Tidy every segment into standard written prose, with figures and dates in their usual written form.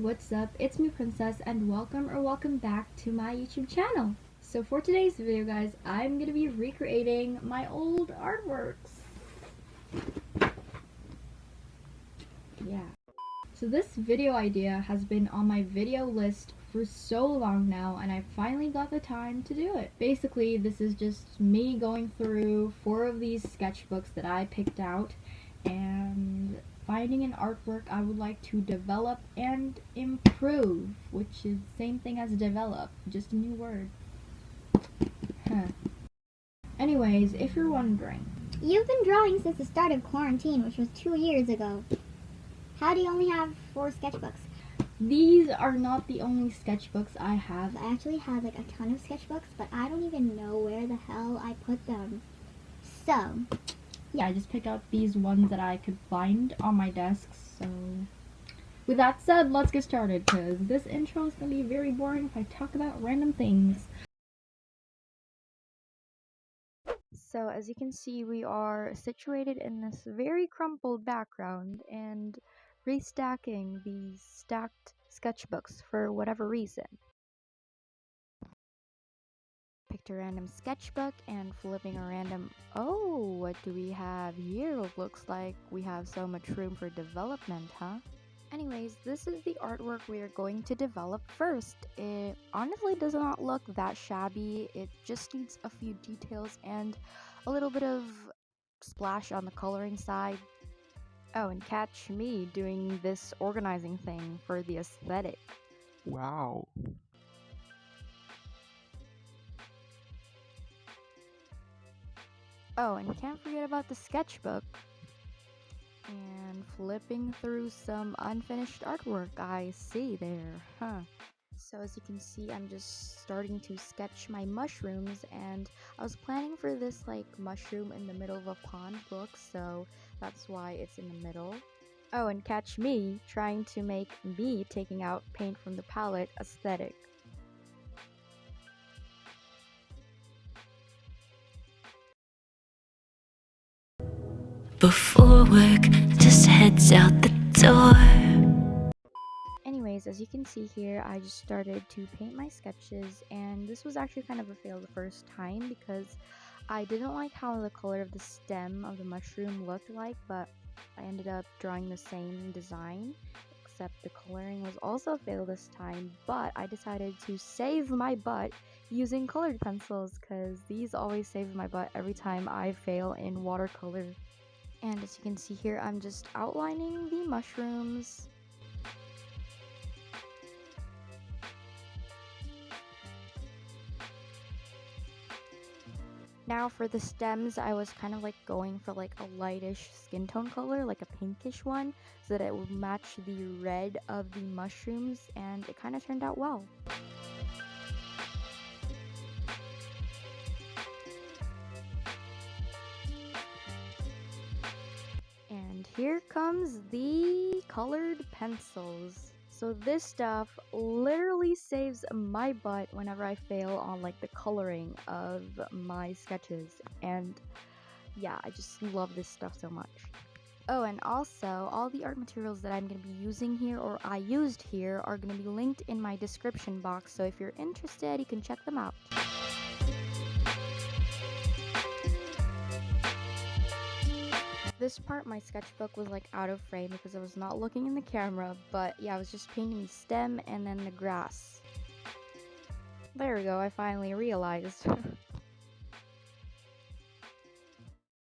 what's up? It's me, Princess, and welcome back to my YouTube channel. So for today's video, guys, I'm gonna be recreating my old artworks. Yeah. So this video idea has been on my video list for so long now, and I finally got the time to do it. Basically, this is just me going through 4 of these sketchbooks that I picked out and finding an artwork I would like to develop and improve, which is the same thing as develop, just a new word. Anyways, if you're wondering, you've been drawing since the start of quarantine, which was 2 years ago. How do you only have 4 sketchbooks? these are not the only sketchbooks I have. I actually have like a ton of sketchbooks, but I don't even know where the hell I put them. So, yeah, I just picked out these ones that I could find on my desk. So with that said, let's get started, because this intro is going to be very boring if I talk about random things. So as you can see, we are situated in this very crumpled background and restacking these stacked sketchbooks for whatever reason. Picked a random sketchbook and flipping a random, oh, what do we have here? Looks like we have so much room for development, huh? Anyways, this is the artwork we are going to develop first. It honestly does not look that shabby. It just needs a few details and a little bit of splash on the coloring side. Oh, and catch me doing this organizing thing for the aesthetic. Wow. Oh, and can't forget about the sketchbook. And flipping through some unfinished artwork I see there, huh? So as you can see, I'm just starting to sketch my mushrooms, and I was planning for this like mushroom in the middle of a pond look, so that's why it's in the middle. Oh, and catch me trying to make me taking out paint from the palette aesthetic. Before work just heads out the door. Anyways, as you can see here, I just started to paint my sketches, and this was actually kind of a fail the first time because I didn't like how the color of the stem of the mushroom looked like, but I ended up drawing the same design, except the coloring was also a fail this time, but I decided to save my butt using colored pencils because these always save my butt every time I fail in watercolor. And as you can see here, I'm just outlining the mushrooms. Now for the stems, I was kind of like going for like a lightish skin tone color, like a pinkish one, so that it would match the red of the mushrooms, and it kind of turned out well. And here comes the colored pencils. So this stuff literally saves my butt whenever I fail on like the coloring of my sketches, and yeah, I just love this stuff so much. Oh, and also all the art materials that I'm going to be using here, or I used here, are going to be linked in my description box, so if you're interested, you can check them out. This part, my sketchbook was like out of frame because I was not looking in the camera, but yeah, I was just painting the stem and then the grass. There we go, I finally realized.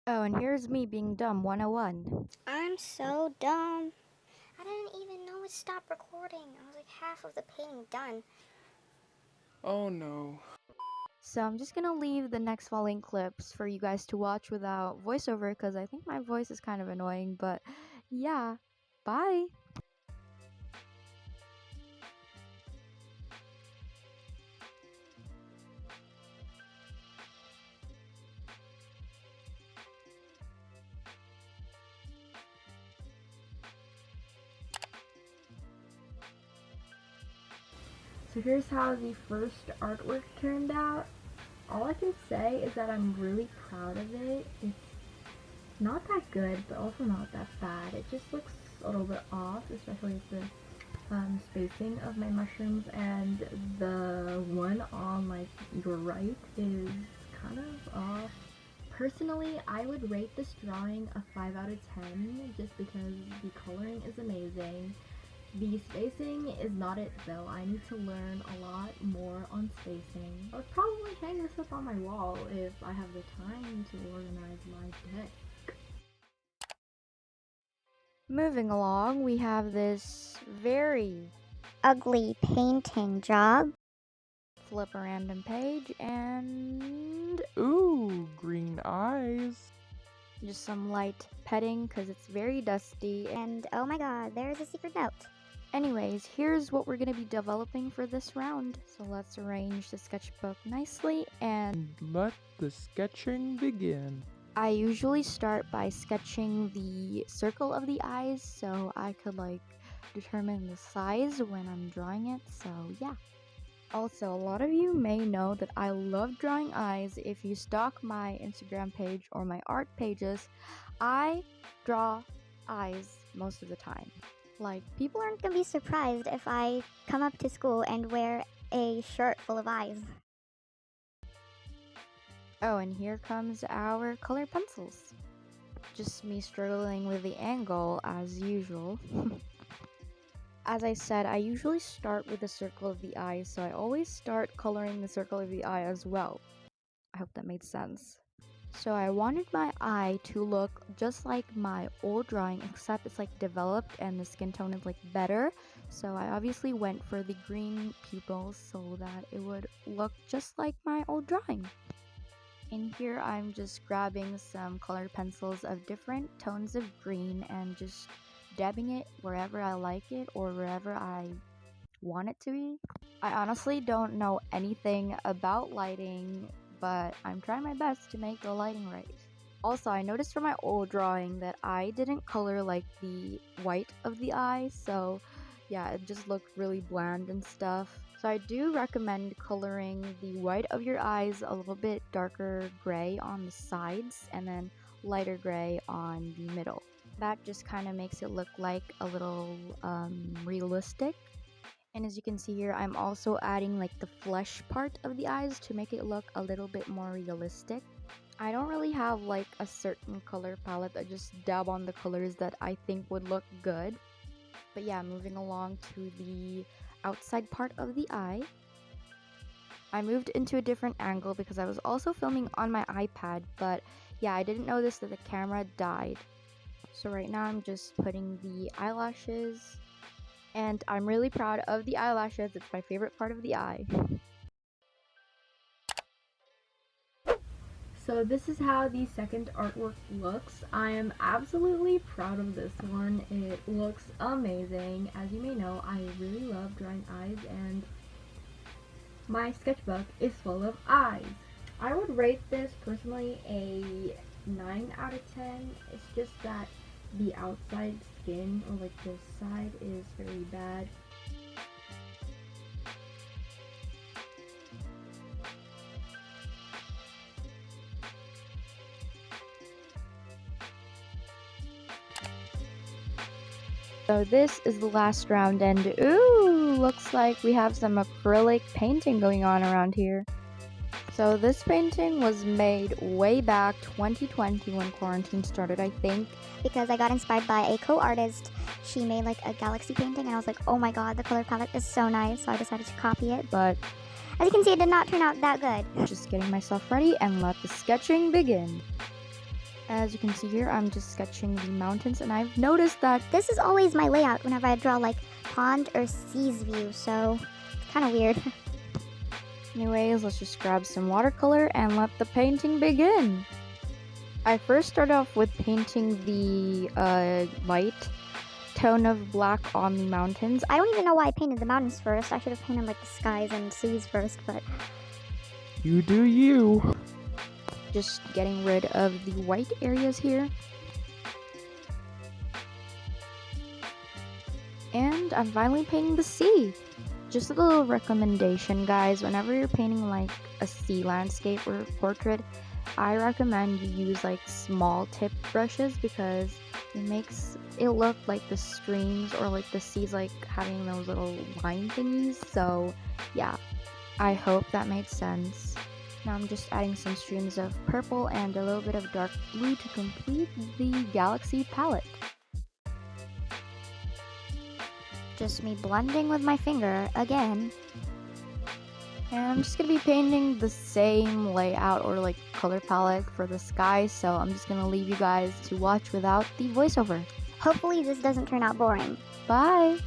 Oh, and here's me being dumb 101. I'm so dumb. I didn't even know it stopped recording. I was like half of the painting done. Oh no. So I'm just gonna leave the next following clips for you guys to watch without voiceover because I think my voice is kind of annoying, but yeah, bye! So here's how the first artwork turned out. All I can say is that I'm really proud of it. It's not that good, but also not that bad. It just looks a little bit off, especially with the spacing of my mushrooms, and the one on like your right is kind of off. Personally, I would rate this drawing a 5 out of 10 just because the coloring is amazing. The spacing is not it though. I need to learn a lot more on spacing. I would probably hang this up on my wall if I have the time to organize my deck. Moving along, we have this very Ugly painting job. flip a random page and Ooh, green eyes. just some light petting because it's very dusty. And oh my god, there's a secret note. Anyways, here's what we're going to be developing for this round. So let's arrange the sketchbook nicely, and Let the sketching begin. I usually start by sketching the circle of the eyes so I could like determine the size when I'm drawing it, so yeah. Also, a lot of you may know that I love drawing eyes. If you stalk my Instagram page or my art pages, I draw eyes most of the time. Like, People aren't gonna be surprised if I come up to school and wear a shirt full of eyes. oh, and here comes our colored pencils. Just me struggling with the angle as usual. As I said, I usually start with the circle of the eye, so I always start coloring the circle of the eye as well. I hope that made sense. So I wanted my eye to look just like my old drawing, except it's like developed and the skin tone is like better. So I obviously went for the green pupils so that it would look just like my old drawing. In here, I'm just grabbing some colored pencils of different tones of green and just dabbing it wherever I like it or wherever I want it to be. I honestly don't know anything about lighting, but I'm trying my best to make the lighting right. Also, I noticed from my old drawing that I didn't color like the white of the eye, so yeah, it just looked really bland and stuff. So I do recommend coloring the white of your eyes a little bit darker gray on the sides and then lighter gray on the middle. That just kind of makes it look like a little realistic. And as you can see here, I'm also adding like the flesh part of the eyes to make it look a little bit more realistic. I don't really have like a certain color palette. I just dab on the colors that I think would look good. But yeah, moving along to the outside part of the eye. I moved into a different angle because I was also filming on my iPad, but yeah, I didn't notice that the camera died. So right now I'm just putting the eyelashes, and I'm really proud of the eyelashes. It's my favorite part of the eye. So this is how the second artwork looks. I am absolutely proud of this one. It looks amazing. As you may know, I really love drawing eyes, and my sketchbook is full of eyes. I would rate this personally a 9 out of 10. It's just that the outside skin, or like this side, is very bad. So this is the last round, and ooh, looks like we have some acrylic painting going on around here. So this painting was made way back 2020 when quarantine started, I think. Because I got inspired by a co-artist. She made like a galaxy painting and I was like, oh my god, the color palette is so nice, so I decided to copy it. But as you can see, it did not turn out that good. Just getting myself ready and let the sketching begin. As you can see here, I'm just sketching the mountains, and I've noticed that This is always my layout whenever I draw like pond or seas view, so it's kind of weird. anyways, let's just grab some watercolor and let the painting begin. I first start off with painting the light tone of black on the mountains. I don't even know why I painted the mountains first. I should have painted like the skies and seas first, but You do you. Just getting rid of the white areas here. And I'm finally painting the sea. Just a little recommendation, guys. Whenever you're painting like a sea landscape or portrait, I recommend you use like small tip brushes, because It makes it look like the streams or like the seas like having those little line thingies. So yeah, I hope that made sense. Now I'm just adding some streams of purple and a little bit of dark blue to complete the galaxy palette. Just me blending with my finger again. And I'm just gonna be painting the same layout or like color palette for the sky, so I'm just gonna leave you guys to watch without the voiceover. Hopefully this doesn't turn out boring. Bye!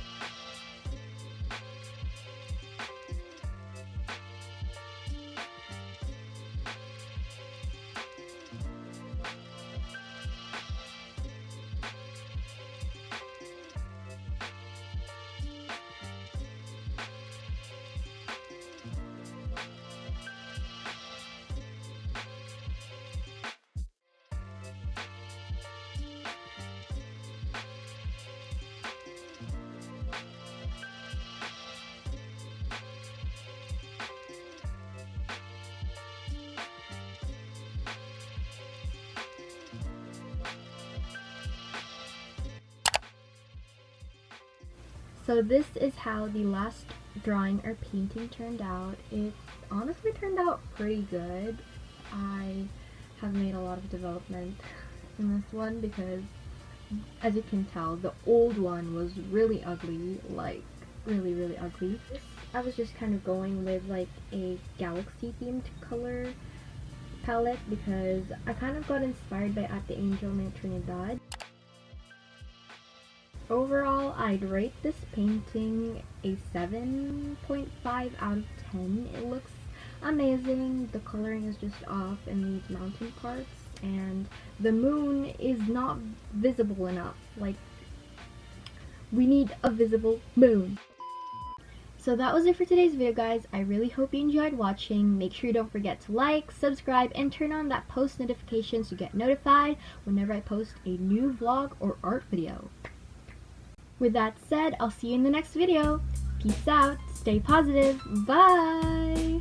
So this is how the last drawing or painting turned out. It honestly turned out pretty good. I have made a lot of development in this one because, as you can tell, the old one was really ugly, like really ugly. I was just kind of going with like a galaxy themed color palette because I kind of got inspired by At the Angel near Trinidad. Overall, I'd rate this painting a 7.5 out of 10. It looks amazing. The coloring is just off in these mountain parts, and the moon is not visible enough. Like, we need a visible moon. So that was it for today's video, guys. I really hope you enjoyed watching. Make sure you don't forget to like, subscribe, and turn on that post notifications to get notified whenever I post a new vlog or art video. With that said, I'll see you in the next video. Peace out, stay positive, bye!